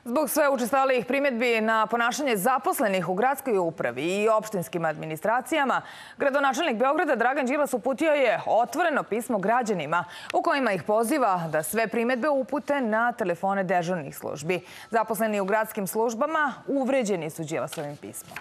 Zbog sve učestalijih primjedbi na ponašanje zaposlenih u gradskoj upravi i opštinskim administracijama, gradonačelnik Beograda Dragan Đilas uputio je otvoreno pismo građanima u kojima ih poziva da sve primjedbe upute na telefone dežurnih službi. Zaposleni u gradskim službama uvređeni su Đilasovim pismom.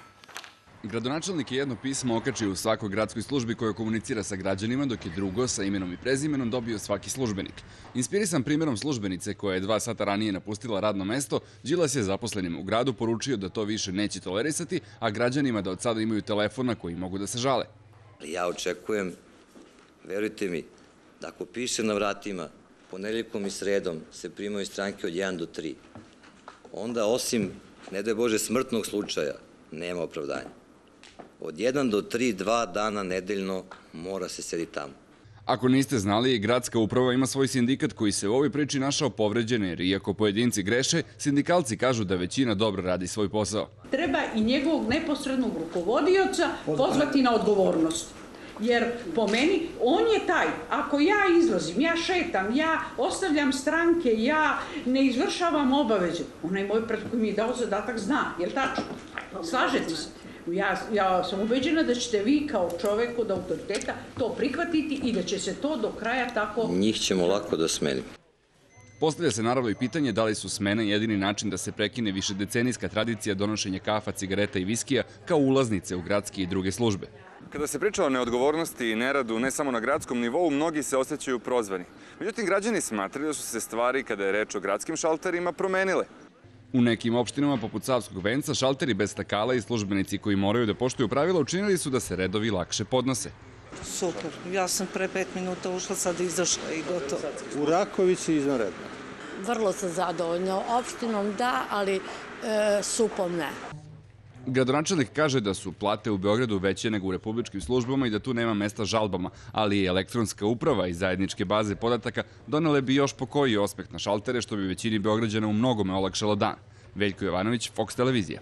Gradonačelnik je jedno pismo okačio u svakoj gradskoj službi koja komunicira sa građanima, dok je drugo sa imenom i prezimenom dobio svaki službenik. Inspirisan primjerom službenice koja je 2 sata ranije napustila radno mesto, Đilas je zaposlenima u gradu poručio da to više neće tolerisati, a građanima da od sada imaju telefon na koji mogu da se žale. Ja očekujem, verujte mi, da ako piše na vratima ponedeljkom i sredom se primaju stranke od 1 do 3, onda osim, ne daj Bože, smrtnog slučaja, nema opravdanja. Od 1 do 3, 2 dana nedeljno mora se sedi tamo. Ako niste znali, gradska uprava ima svoj sindikat koji se u ovoj priči našao povređen, jer iako pojedinci greše, sindikalci kažu da većina dobro radi svoj posao. Treba i njegovog neposrednog rukovodioca pozvati na odgovornost. Jer po meni, on je taj, ako ja izlazim, ja šetam, ja ostavljam stranke, ja ne izvršavam obaveze, onaj moj pred koji mi je dao zadatak zna, je li tačno? Slažete se? Ja sam ubeđena da ćete vi kao čovek od autoriteta to prihvatiti i da će se to do kraja tako... Njih ćemo lako da smenimo. Postavlja se naravno i pitanje da li su smene jedini način da se prekine višedecenijska tradicija donošenja kafa, cigareta i viskija kao ulaznice u gradske i druge službe. Kada se priča o neodgovornosti i neradu, ne samo na gradskom nivou, mnogi se osjećaju prozvani. Međutim, građani smatraju da su se stvari, kada je reč o gradskim šalterima, promenile. U nekim opštinama, poput Savskog Venca, šalteri bez stakala i službenici koji moraju da poštuju pravila učinili su da se redovi lakše podnose. Super. Ja sam pre 5 minuta ušla, sad izašla i gotovo. U Rakovici izvanredno. Vrlo sam zadovoljna. Opštinom da, ali supom ne. Gradonačelnik kaže da su plate u Beogradu veće nego u republičkim službama i da tu nema mesta žalbama, ali i elektronska uprava i zajedničke baze podataka donele bi još po koji osmeh na šaltere, što bi većini Beograđana u mnogome olakšalo dan. Veljko Jovanović, Fox televizija.